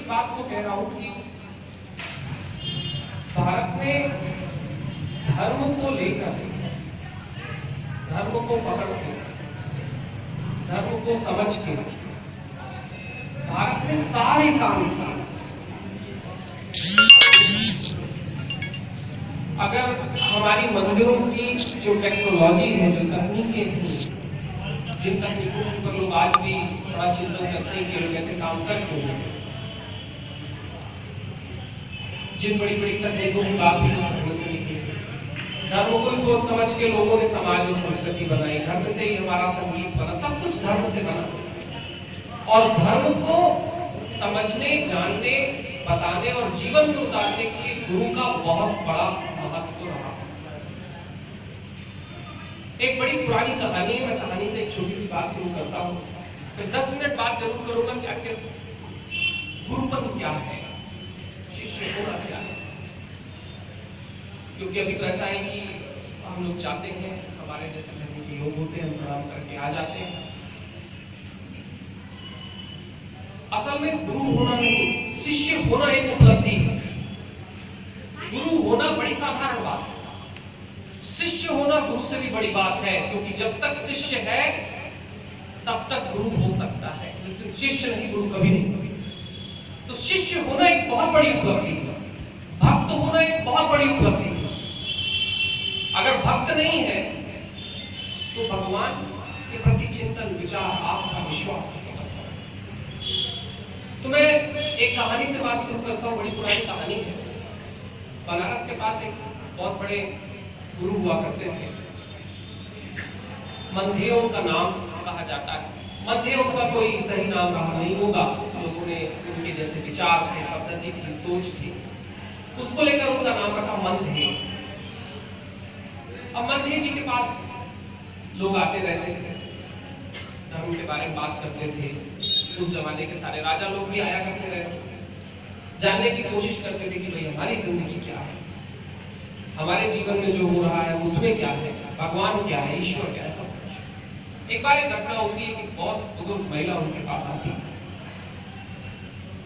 बात को कह रहा हूं कि भारत में धर्म को लेकर, धर्म को पकड़ के, धर्म को समझ के भारत ने सारे काम किए। अगर हमारी मंदिरों की जो टेक्नोलॉजी है, जो तकनीकें थी, जिन तकनीकों पर लोग आज भी बड़ा चिंतन करते हैं कि लोग कैसे काम करते हैं, जिन बड़ी बड़ी तकनीकों की बात भी धर्म से निकली, धर्म को सोच समझ के लोगों ने समाज और संस्कृति बनाई, धर्म से ही हमारा संगीत बना, सब कुछ धर्म से बना। और धर्म को समझने, जानने, बताने और जीवन में उतारने के लिए गुरु का बहुत बड़ा महत्व रहा। एक बड़ी पुरानी कहानी है, मैं कहानी से एक छोटी सी बात शुरू करता हूं, फिर 10 मिनट बात जरूर करूंगा कि आखिर गुरुपद क्या है, शिष्य होना क्या है। क्योंकि अभी तो ऐसा है कि हम लोग चाहते हैं, हमारे जैसे धर्म के लोग होते हैं, हम प्रणाम करके आ जाते हैं। असल में गुरु होना नहीं, शिष्य होना एक उपलब्धि है। गुरु होना बड़ी साधारण बात है, शिष्य होना गुरु से भी बड़ी बात है, क्योंकि जब तक शिष्य है तब तक गुरु हो सकता है, लेकिन शिष्य नहीं, गुरु कभी नहीं। तो शिष्य होना एक बहुत बड़ी उपलब्धि है, भक्त होना एक बहुत बड़ी उपलब्धि है। अगर भक्त नहीं है तो भगवान के प्रति चिंतन, विचार, आस्था, विश्वास नहीं करता। तो मैं एक कहानी से बात शुरू करता हूं, बड़ी पुरानी कहानी है। बनारस के पास एक बहुत बड़े गुरु हुआ करते थे, मंधेय का नाम कहा जाता है। मंधेय का कोई सही नाम रहा नहीं होगा, लोगों ने उनके जैसे विचार थे, पद्धति थी, सोच थी, उसको लेकर उनका नाम रखा मंधेय। अब मंधेय जी के पास लोग आते रहते थे, धर्म के बारे में बात करते थे। उस जमाने के सारे राजा लोग भी आया करते रहते थे, जानने की कोशिश करते थे कि भाई हमारी जिंदगी क्या है, हमारे जीवन में जो हो रहा है उसमें क्या है, भगवान क्या है, ईश्वर क्या है, सब कुछ। एक बार एक घटना होती है कि बहुत बुजुर्ग महिला उनके पास आती है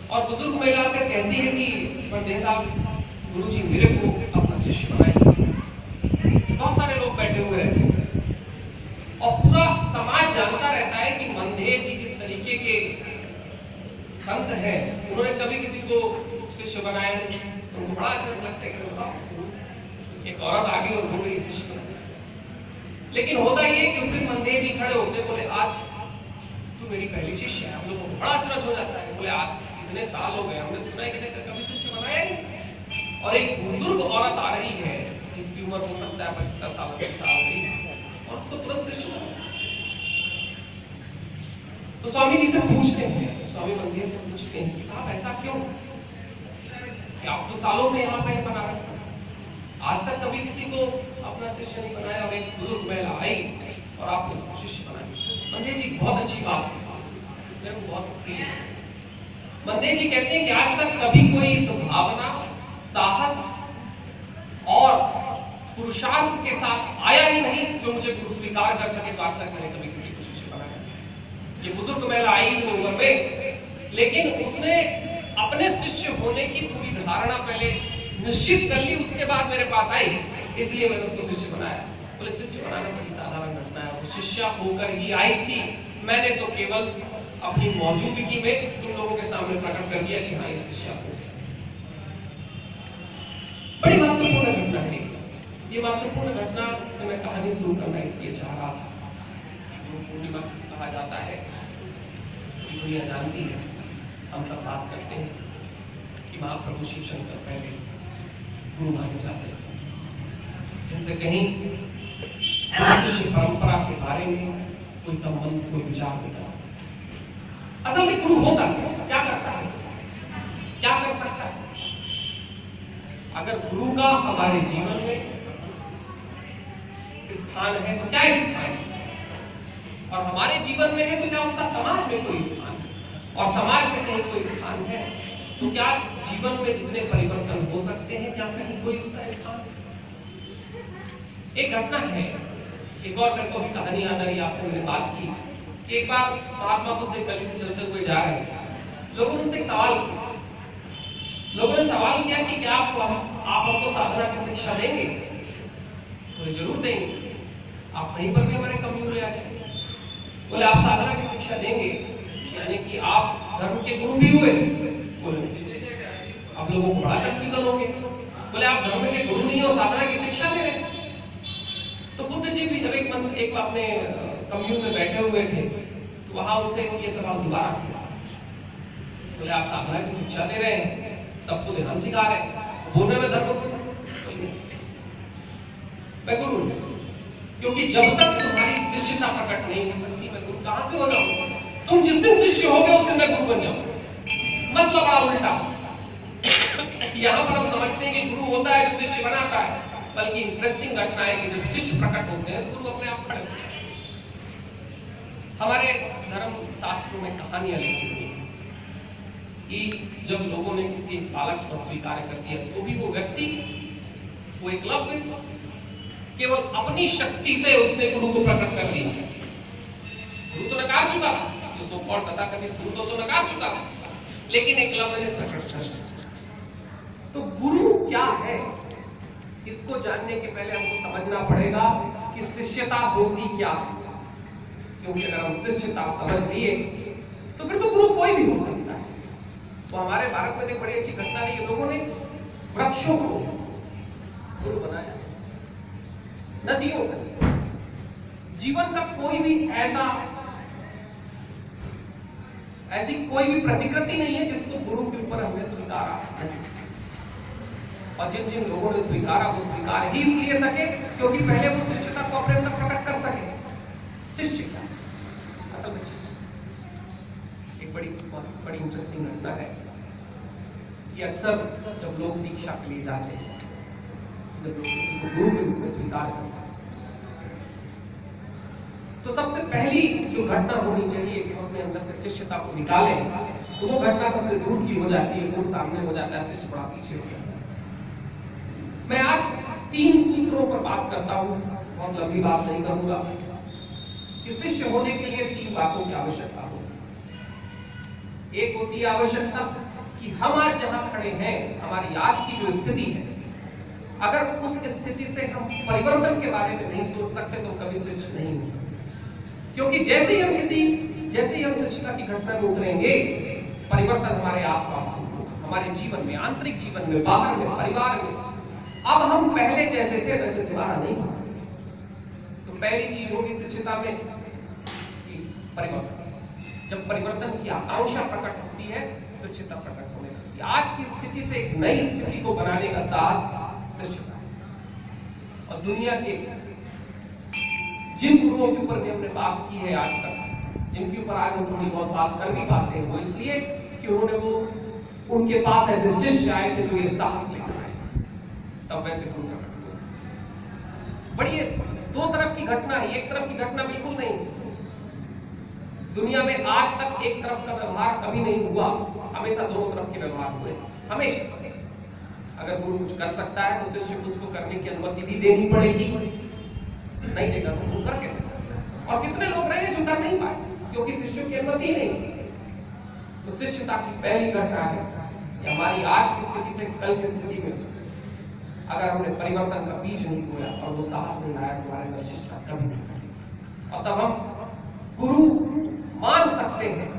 और बुजुर्ग महिला आकर कहती है कि पंडित साहब, गुरु जी मेरे को अपना शिष्य बनाए। बहुत सारे लोग बैठे हुए रहते हैं और पूरा समाज जानता रहता है कि मंधेय जी किस तरीके के संत हैं, उन्होंने कभी किसी को शिष्य बनाया नहीं। उनको बड़ा अच्छा लगता है कि एक औरत आ गई और बोल रही शिष्य बनाया। लेकिन होता ये कि उस दिन मंधेय जी खड़े होते, बोले आज तू मेरी पहली शिष्य है। हम लोगों को बड़ा अचरज हो जाता है, बोले आज इतने साल हो गए, हमने सुना है कि कभी शिष्य बनाया नहीं। और एक बुजुर्ग औरत आ रही है, इसकी उम्र हो सकता है 75 साल, 80 साल की, और उसको तुरंत शिष्य बनाया। तो स्वामी जी से पूछते हैं, स्वामी मंदिर से पूछते हैं कि साहब ऐसा क्यों, कि आप तो सालों से यहाँ पे बनारस में, आज तक कभी किसी को अपना शिष्य नहीं बनाया, और एक बुजुर्ग महिला आई और आपको उसको शिष्य बनाया। मंदिर जी बहुत अच्छी बात है, मेरे को बहुत प्रिय है। मंदिर जी कहते हैं कि आज तक कभी कोई भावना, साहस और पुरुषार्थ के साथ आया ही नहीं जो मुझे गुरु स्वीकार कर सके, तो आज तक मैंने कभी किसी को शिष्य बनाया। ये बुजुर्ग महिला आई हुई उम्र में, लेकिन उसने अपने शिष्य होने की पूरी धारणा पहले निश्चित कर ली, उसके बाद मेरे पास आई, इसलिए मैंने उसको शिष्य बनाया। बोले शिष्य बनाना बड़ी साधारण घटना है, वो शिष्या होकर ही आई थी, मैंने तो केवल अपनी मौजूदगी में तुम लोगों के सामने प्रकट कर दिया कि हाँ ये शिष्या हो। बड़ी महत्वपूर्ण घटना है ये। महत्वपूर्ण घटना से मैं कहानी शुरू करना इसलिए चाह रहा था। गुरु पूर्णिमा कहा जाता है, दुनिया जानती है, हम सब बात करते हैं कि महाप्रभु शिव शंकर पहले गुरु माने जाते हैं, जिनसे कहीं शिष्य परंपरा के बारे में कोई संबंध, कोई विचार नहीं करता। असल में गुरु होता क्या करता है, क्या कर सकता है? अगर गुरु का हमारे जीवन में स्थान है तो क्या स्थान है, और हमारे जीवन में है तो क्या उसका समाज में कोई स्थान है, और समाज में कहीं कोई स्थान है तो क्या जीवन में जितने परिवर्तन हो सकते हैं क्या कहीं कोई उसका स्थान है? एक घटना है, एक और मेरे को भी कहानी याद आई, आपसे मैंने बात की कि एक बार महात्मा बुद्ध गली से चलते हुए जा रहे हैं, लोगों ने उनसे एक सवाल किया कि आप हमको साधना की शिक्षा देंगे, बोले जरूर देंगे, आप वहीं पर भी हमारे कम्यून में आ जाए। बोले आप साधना की शिक्षा देंगे यानी कि आप धर्म के गुरु भी हुए, बोले आप लोगों को बड़ा कंफ्यूजन हो गया। बोले आप धर्म के गुरु नहीं हो, साधना की शिक्षा दे रहे। तो बुद्ध जी भी जब एक अपने कम्यून में बैठे हुए थे तो वहां उनसे ये सवाल दोबारा किया। बोले आप साधना की शिक्षा दे रहे हैं, सबको ध्यान सिखा रहे हैं, बोलने में धर्म मैं गुरु नहीं, क्योंकि जब तक तुम्हारी शिष्यता प्रकट नहीं हो सकती मैं गुरु कहां से हो जाऊंगा? तुम जिस दिन शिष्य हो गए उस दिन मैं गुरु बन जाऊंगा। मतलब बड़ा उल्टा। यहां पर हम समझते हैं कि गुरु होता है जो शिष्य बनाता है, बल्कि इंटरेस्टिंग घटना है कि जब शिष्य प्रकट होते हैं तो गुरु अपने आप खड़े होते हैं। हमारे धर्म शास्त्रों में कहानियां लिखी हुई है कि जब लोगों ने किसी बालक को स्वीकार कर दिया तो भी वो व्यक्ति, वो एकलव्य केवल अपनी शक्ति से उसने गुरु को प्रकट कर दिया। गुरु तो नकार चुका था, जो सो कॉल्ड तथाकथित गुरु तो नकार चुका था, लेकिन एकलव्य ने प्रकट कर दिया। तो गुरु क्या है, इसको जानने के पहले हमको समझना पड़ेगा कि शिष्यता होती क्या है। क्योंकि अगर हम शिष्यता समझ लिए तो फिर तो गुरु कोई भी हो सकता है। तो हमारे भारत में एक बड़ी अच्छी घटना है, लोगों ने वृक्षों को गुरु बनाया, नदियों को। जीवन का कोई भी ऐसी कोई भी प्रतिकृति नहीं है जिसको गुरु के ऊपर हमने स्वीकारा। और जिन जिन लोगों ने स्वीकारा वो स्वीकार ही इसलिए सके क्योंकि पहले वो शिष्यता को अपने अंदर प्रकट कर सके। शिष्य क्या असल में शिष्य एक बड़ी इंटरेस्टिंग घटना है कि अक्सर जब लोग दीक्षा के लिए जाते हैं, जब लोग किसी को गुरु के रूप में स्वीकार करते हैं, तो सबसे पहली जो घटना होनी चाहिए कि हम अपने अंदर से शिष्यता को निकालें, तो वो घटना सबसे दूर की हो जाती है, गुरु सामने हो जाता है, शिष्य बड़ा पीछे हो जाता है। मैं आज 3 सूत्रों पर बात करता हूं, बहुत लंबी बात नहीं करूंगा, कि शिष्य होने के लिए 3 बातों की आवश्यकता होती। एक होती है आवश्यकता कि हम आज जहां खड़े हैं, हमारी आज की जो स्थिति है, अगर उस स्थिति से हम परिवर्तन के बारे में नहीं सोच सकते तो कभी शिष्य नहीं हो सकते। क्योंकि जैसे ही हम शिष्यता की घटना में उतरेंगे, परिवर्तन हमारे आसपास होगा, हमारे जीवन में, आंतरिक जीवन में, बाहर में, परिवार में। अब हम पहले जैसे थे वैसे दोबारा नहीं हो सकते। तो पहली चीज होगी शिष्यता में परिवर्तन। जब परिवर्तन की आकांक्षा प्रकट होती है, शिष्यता प्रकट होने लगती है। आज की स्थिति से एक नई स्थिति को बनाने का साहस शिष्यता। और दुनिया के जिन गुरुओं के ऊपर भी हमने बात की है आज तक, जिनके ऊपर आज हम थोड़ी बहुत बात कर भी पाते हैं, वो इसलिए कि उनके पास ऐसे शिष्य आए थे जो ये साहस लेकर आए, तब वैसे गुरु प्रकट हुए। बड़ी 2 तरफ की घटना है, एक तरफ की घटना बिल्कुल नहीं। दुनिया में आज तक एक तरफ का व्यवहार कभी नहीं हुआ, हमेशा दोनों तरफ के व्यवहार हुए, हमेशा। अगर गुरु कुछ कर सकता है तो शिष्य को उसको करने की अनुमति भी देनी पड़ेगी, नहीं देगा तो गुरु कर कैसे सकता है? और कितने लोग रहे जो कर नहीं पाए क्योंकि शिष्यों की अनुमति नहीं। तो शिष्यता की पहली घटना है कि हमारी आज की स्थिति से कल की स्थिति में अगर हमने परिवर्तन का बीज नहीं बोया और वो साहस नहीं आया, तुम्हारे अंदर शिष्यता कभी नहीं। और तब हम गुरु मान सकते हैं,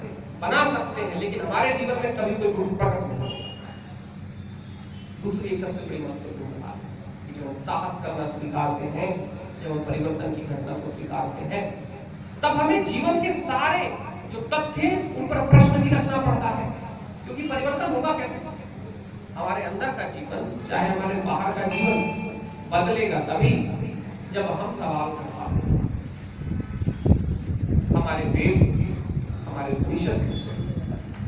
बना सकते हैं, लेकिन हमारे जीवन में कभी कोई गुरु प्रकट नहीं हो सकता। दूसरी एक सबसे बड़ी महत्वपूर्ण बात कि जब हम साहस करना स्वीकारते हैं, जब हम परिवर्तन की घटना को स्वीकारते हैं, तब हमें जीवन के सारे जो तथ्य उन पर प्रश्न भी रखना पड़ता है। क्योंकि परिवर्तन होगा कैसे? हमारे अंदर का जीवन चाहे हमारे बाहर का जीवन बदलेगा तभी जब हम सवाल कर पाते हैं। हमारे वेद, हमारे उपनिषद,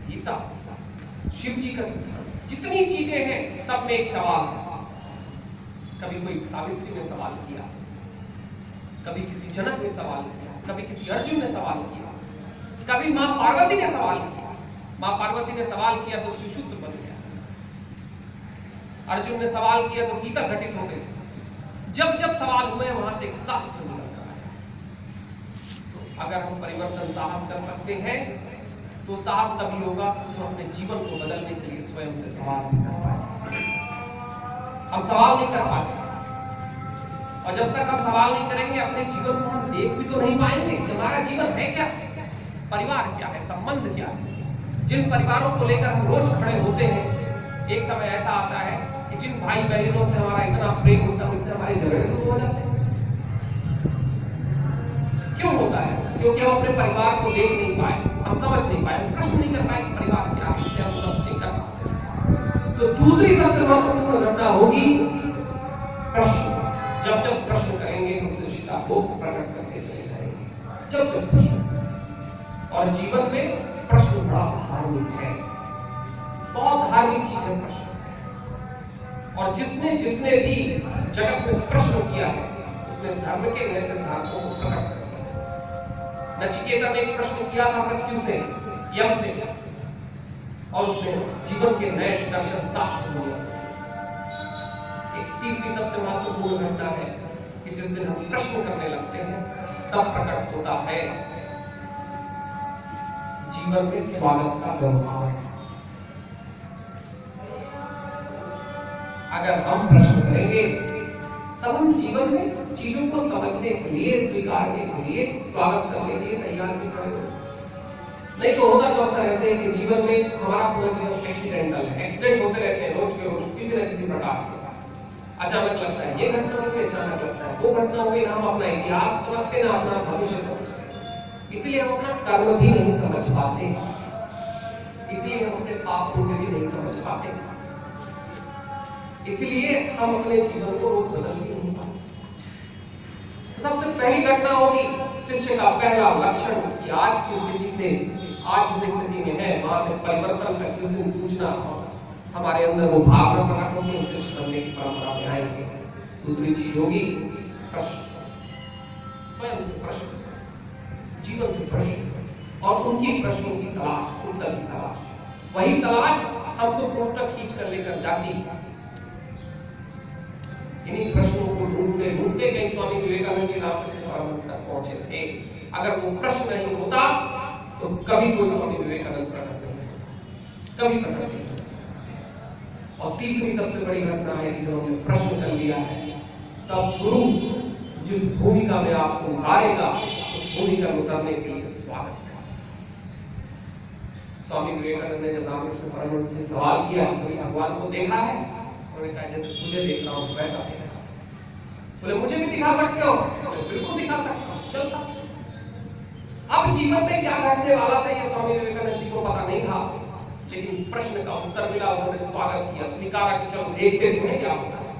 गीता, शिव जी का जितनी चीजें हैं, सब में एक सवाल है। कभी कोई सावित्री ने सवाल किया, कभी किसी जनक ने सवाल किया, कभी किसी अर्जुन ने सवाल किया, कभी मां पार्वती ने सवाल किया। मां पार्वती ने सवाल किया तो सुशुद्ध बन गया, अर्जुन ने सवाल किया तो गीता घटित हो गई। जब जब सवाल हुए वहां से एक शास्त्र निकल रहा है। तो अगर हम परिवर्तन साहस कर सकते हैं तो साहस तभी होगा तो अपने जीवन को बदलने के लिए स्वयं से सवाल कर पाए। हम सवाल नहीं कर पाते, और जब तक हम सवाल नहीं करेंगे अपने जीवन को हम देख भी तो नहीं पाएंगे कि हमारा जीवन है क्या, परिवार क्या है, संबंध क्या है। जिन परिवारों को लेकर हम रोज खड़े होते हैं, एक समय ऐसा आता है कि जिन भाई बहनों से हमारा इतना प्रेम होता है उनसे हमारे झगड़े शुरू हो जाते हैं। क्यों होता है? क्योंकि हम अपने परिवार को देख नहीं पाए, हम समझ नहीं पाए, हम प्रश्न नहीं कर पाए कि परिवार क्या है, इससे हम सब नहीं कर पाते। तो दूसरी सबसे महत्वपूर्ण घटना होगी प्रश्न। जब जब प्रश्न करेंगे हम शिष्टता को प्रकट करके चले जाएंगे, जब जब प्रश्न। और जीवन में प्रश्न बड़ा धार्मिक है, बहुत धार्मिक चीज है प्रश्न। और जिसने जिसने भी जगत में प्रश्न किया है उसने धर्म के नए सिद्धांतों को प्रकट कर दिया। नचिकेता ने एक प्रश्न किया था मृत्यु से, यम से, और उसने जीवन के नए दर्शन साक्ष्य दिए। एक तीसरी सबसे महत्वपूर्ण घटना है कि जिस दिन हम प्रश्न करने लगते हैं तब प्रकट होता है जीवन में स्वागत का व्यवहार। अगर हम प्रश्न करेंगे तब हम जीवन में चीजों को समझने के लिए, स्वीकारने के लिए, स्वागत करने के लिए तैयार भी करेंगे। नहीं तो होगा तो अक्सर ऐसे है कि जीवन में हमारा पूरा जीवन एक्सीडेंटल है, एक्सीडेंट होते रहते हैं रोज के रोज किसी न किसी प्रकार के। अचानक लगता है ये घटना हो गई, अचानक लगता है वो घटना हो गई, हम अपना इतिहास समझते ना अपना भविष्य समझते, इसलिए हम अपना कर्म भी नहीं समझ पाते, इसलिए हम अपने पाप पुण्य भी नहीं समझ पाते, इसलिए हम अपने जीवन को रोज बदल भी नहीं पाते। सबसे पहली घटना होगी शिष्य का पहला लक्षण कि आज की स्थिति से, आज जिस स्थिति में है वहां से परिवर्तन का जिस दिन सूचना हमारे अंदर वो भावना प्रकट होगी, हम शिष्य बनने की परंपरा में आएंगे। दूसरी चीज होगी प्रश्न, स्वयं से प्रश्न, जीवन से प्रश्न, और उनकी प्रश्नों की तलाश, उत्तर की तलाश। वही तलाश हमको पुस्तक खींच कर लेकर जाती। इन्हीं प्रश्नों को ढूंढते ढूंढते कहीं स्वामी विवेकानंद जी रामकृष्ण परमहंस तक पहुंचे थे। अगर वो प्रश्न नहीं होता तो कभी कोई स्वामी विवेकानंद प्रकट नहीं होता, कभी प्रकट नहीं होता। और तीसरी सबसे बड़ी घटना है कि जब हमने प्रश्न कर लिया है तब गुरु जिस भूमिका में आपको उतारेगा उस भूमिका में उतरने के लिए स्वागत। स्वामी विवेकानंद ने जब रामकृष्ण परमहंस से सवाल किया कभी भगवान को देखा है, उन्होंने कहा जैसे तुझे देख रहा हूं वैसा देखा। बोले मुझे भी दिखा सकते हो? बिल्कुल दिखा सकता हूं, चल सकता। अब जीवन में क्या घटने वाला था ये स्वामी विवेकानंद जी को पता नहीं था, लेकिन प्रश्न का उत्तर मिला, उन्होंने स्वागत किया, स्वीकारा कि चलो देखते तुम्हें क्या होता है।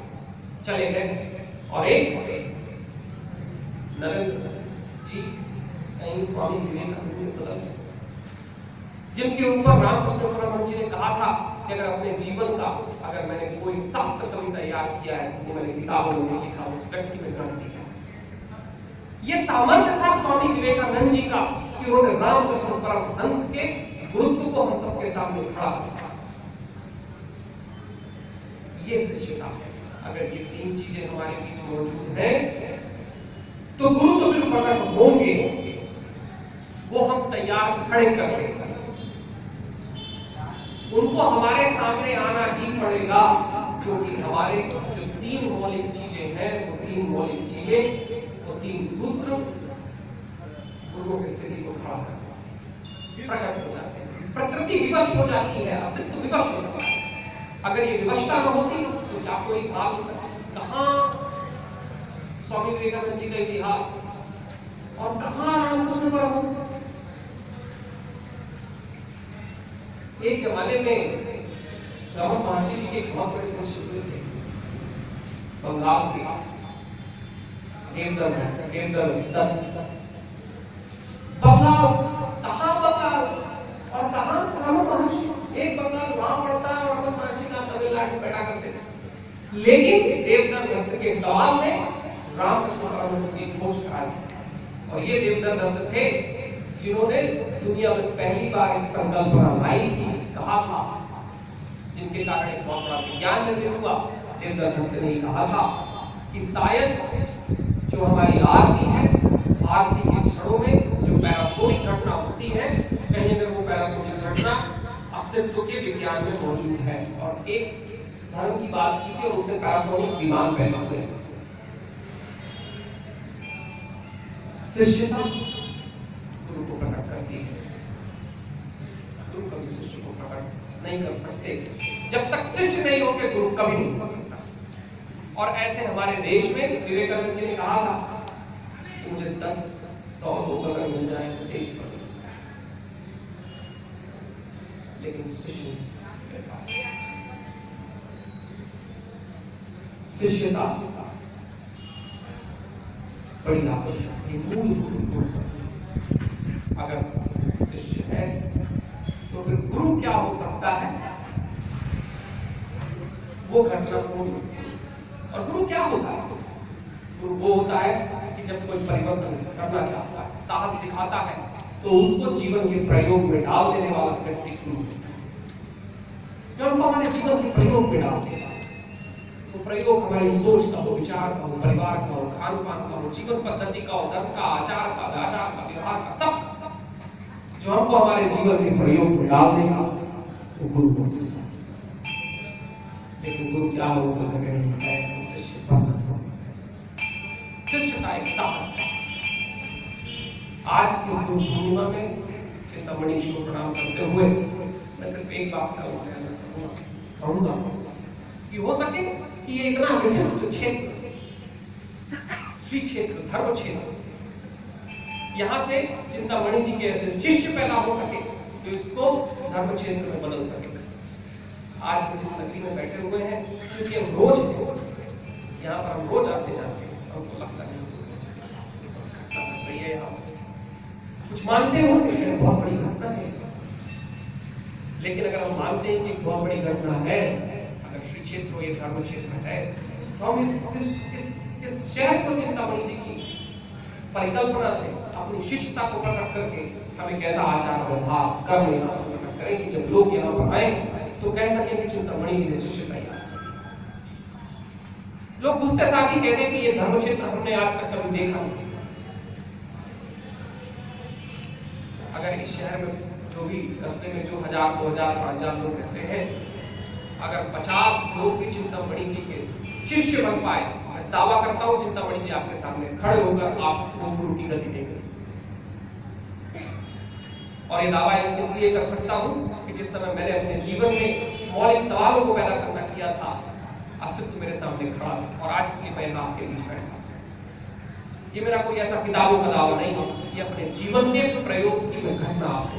चले गए और एक नरेंद्र जी कहीं स्वामी विवेकानंद ने बदल, जिनके ऊपर रामकृष्ण परमहंस जी ने कहा था कि अगर अपने जीवन का अगर मैंने कोई शास्त्र कवि तैयार किया है तो मैंने किताबों में लिखा, उस व्यक्ति में ग्रहण किया। ये सामर्थ्य था स्वामी विवेकानंद जी का कि उन्होंने रामकृष्ण परमहंस के गुरुत्व को हम सबके सामने खड़ा किया। ये शिष्यता है। अगर ये तीन चीजें हमारे बीच मौजूद हैं तो गुरु तो बिल्कुल प्रकट होंगे, वो हम तैयार खड़े कर लेंगे, उनको हमारे सामने आना ही पड़ेगा, क्योंकि हमारे जो तीन मौलिक चीजें हैं, वो तीन मौलिक चीजें, वो तीन सूत्र गुरुओं की स्थिति को खड़ा प्रकट हो जाते हैं। प्रकृति विवश हो जाती है, अस्तित्व विवश हो जाता है। अगर ये विवशता न होती तो क्या कोई भाव कहां स्वामी विवेकानंद जी का इतिहास और कहां रामकृष्ण परमहंस। एक जमाने में रमन महर्षि जी के बहुत बड़े शिष्य हुए थे, बंगाल के देवदत्त। बंगाल कहां बंगाल और कहां रमन महर्षि, एक बंगाल वहां पड़ता है और रमन महर्षि का तमिलनाडु पैदा करते थे। लेकिन देवदत्त के सवाल में रामकृष्ण परमहंस की खोज कराई, और ये देवदत्त थे जिन्होंने दुनिया में पहली बार एक संकल्पना लाई थी, कहा था, जिनके कारण एक बहुत बड़ा विज्ञान निर्मित हुआ। देवदत्त ने कहा था कि शायद जो हमारी आरती है, आरती के क्षणों में जो पैरासोनिक घटना होती है, कहीं अगर वो पैरासोनिक घटना अस्तित्व के विज्ञान में मौजूद है, और एक धर्म की बात की थी और उससे पैरासोनिक विमान पैदा हुए। शिष्यता गुरु को प्रकट करती है। गुरु कभी शिष्य को प्रकट नहीं कर सकते। जब तक शिष्य नहीं होते गुरु कभी नहीं हो सकता। और ऐसे हमारे देश में विवेकानंद जी ने कहा था कि मुझे 10-100 लोग अगर मिल जाए तो देश पर, लेकिन शिष्यता बड़ी आवश्यक है। मूलभूत अगर शिष्य है तो फिर गुरु क्या हो सकता है, वो घटना पूर्ण। और गुरु क्या होता है? गुरु वो होता है कि जब कोई परिवर्तन करना चाहता है, साहस दिखाता है, तो उसको जीवन के प्रयोग में डाल देने वाला व्यक्ति गुरु है। जब हमको हमारे जीवन के प्रयोग में डालते हैं, तो प्रयोग हमारी सोच का हो, विचार का हो, परिवार का हो, खान पान का हो, जीवन पद्धति का हो, धर्म का, आचार का, व्याचार का, व्यवहार का, सब जो हमको हमारे जीवन के प्रयोग में डाल देगा वो गुरु हो सकता है। लेकिन गुरु क्या हो तो सके नहीं है, शिष्य बनना सकता। शिष्य का एक साहस है। आज की इस गुरु पूर्णिमा में चिंतामणि जी को प्रणाम करते हुए मैं सिर्फ एक बात का कहूंगा कि हो सके कि ये इतना विशिष्ट क्षेत्र, श्री क्षेत्र, धर्म क्षेत्र, यहां से चिंतामणि जी के ऐसे शिष्य पैदा हो सके जो इसको धर्म क्षेत्र में बदल सके। आज हम जिस नगरी में बैठे हुए हैं, क्योंकि हम रोज यहाँ पर हम रोज आते जाते हैं, हमको लगता नहीं है कुछ मानते हो कि बहुत बड़ी घटना है। लेकिन अगर हम मानते हैं कि बहुत बड़ी घटना है, अगर श्री क्षेत्र ये धर्म क्षेत्र है, तो हम इस शहर को चिंतामणि जी की परिकल्पना से अपनी शिष्यता को प्रकट करके हमें कैसा आचार व्यवहार कर्म यहाँ पर प्रकट करें कि जब लोग यहाँ पर आए तो कह सके कि चिंतामणि जी ने शिष्य तैयार। लोग उसके साथ ही कहते हैं कि ये धर्म क्षेत्र हमने आज तक कभी देखा नहीं। अगर इस शहर में जो भी कस्बे में जो 1000, 2000, 5000 लोग रहते हैं, अगर 50 लोग भी चिंतामणि जी के शिष्य बन पाए, मैं दावा करता हूं चिंतामणि जी आपके सामने खड़े होकर आपको गुरु की गति देंगे। और ये दावा इसलिए कर सकता हूं कि जिस समय मैंने अपने जीवन में मौलिक सवालों को पैदा करना किया था, अस्तित्व मेरे सामने खड़ा है और आज इसलिए मैं आपके बीच बैठा। ये मेरा कोई ऐसा किताबों का दावा नहीं है, ये अपने जीवन के प्रयोग की मैं घटना आपको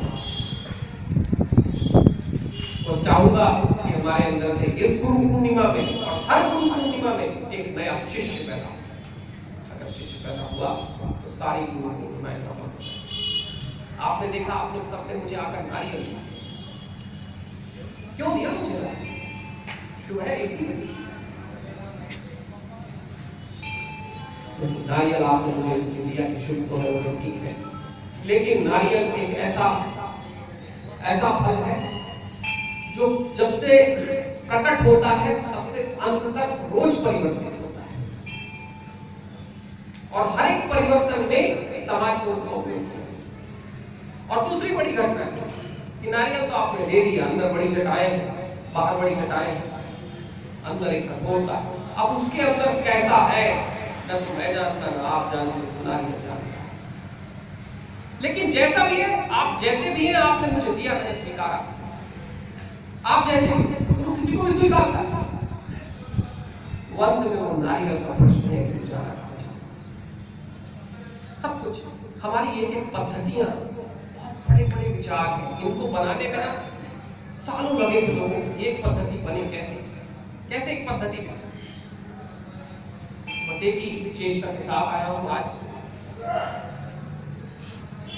तो चाहूंगा कि हमारे अंदर से इस गुरु पूर्णिमा में और हर गुरु पूर्णिमा में एक नया शिष्य पैदा हो। अगर शिष्य पैदा हुआ तो सारी गुरु पूर्णिमाएं सफल हो। आपने देखा, आप लोग सबने मुझे आकर नारियल दिया। क्यों दिया मुझे? शुभ है इसीलिए। नारियल आपने मुझे इसलिए दिया कि शुभ तो है, वो तो ठीक है, लेकिन नारियल एक ऐसा फल है जो जब से प्रकट होता है तब से अंत तक रोज परिवर्तित होता है और हर एक परिवर्तन में समाज से उसका उपयोग किया। और दूसरी बड़ी घटना है कि नारियल तो आपने दे दिया, अंदर बड़ी जटाएं, बाहर बड़ी जटाएं, अंदर एक कठोरता। अब उसके अंदर कैसा है न तो मैं जानता, ना आप जानते, नारियल जानता। लेकिन जैसा भी है, आप जैसे भी हैं, आपने मुझे दिया, मैंने स्वीकारा। आप जैसे तो किसी को भी स्वीकार करता। अंत में वो नारियल का प्रश्न है कि गुजारा कहां जाए। सब कुछ हमारी एक पद्धतियां, बहुत बड़े बड़े विचार हैं, इनको बनाने का सालों लगे थे लोगों को। एक पद्धति बने कैसे एक पद्धति बन सकती। बस एक ही चेष्टा के साथ आया हूं आज।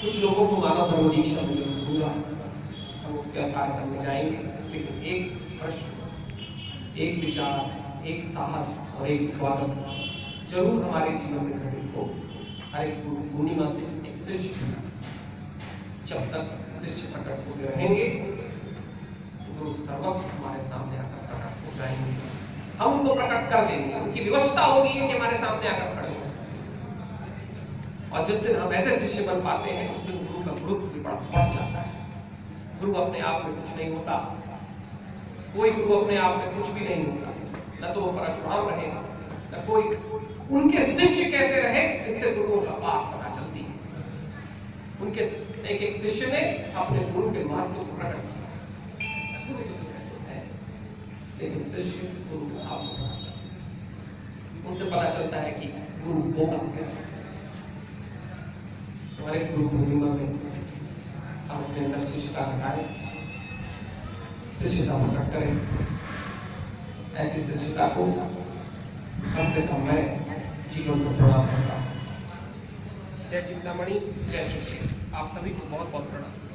कुछ लोगों को मानव धर्म दीक्षा में दूंगा, हम उसके कार्यक्रम में जाएंगे, लेकिन एक प्रश्न, एक विचार, एक साहस और एक स्वागत जरूर हमारे जीवन में घटित हो। हर एक पूर्णिमा से एक शिष्य, जब तक शिष्य प्रकट होते रहेंगे गुरु सर्वस्व हमारे सामने आकर प्रकट हो जाएंगे। हम उनको प्रकट कर देंगे, उनकी व्यवस्था होगी कि हमारे सामने आकर खड़े हो। और जिस दिन हम ऐसे शिष्य बन पाते हैं, उस दिन गुरु का गुरुत्व भी बड़ा बढ़ जाता है। गुरु अपने आप में कुछ नहीं होता, कोई गुरु अपने आप में कुछ भी नहीं होता। न तो वो परशुराम रहे, न कोई। उनके शिष्य कैसे रहे, इससे गुरुओं का बात पता चलती है। उनके एक एक शिष्य ने अपने गुरु के मार्ग को प्रकट किया। गुरु तो कैसे है, लेकिन शिष्य गुरु का भाव होता, उनसे पता चलता है कि गुरु होगा कैसे। हमारे गुरु पूर्णिमा में हम अपने अंदर शिष्यता लगाए, शिष्यता प्रकट करें। ऐसी शिष्यता को कम से कम मैं जीवन को प्रणाम करता हूं। जय चिंतामणि, जय श्री। आप सभी को बहुत बहुत प्रणाम।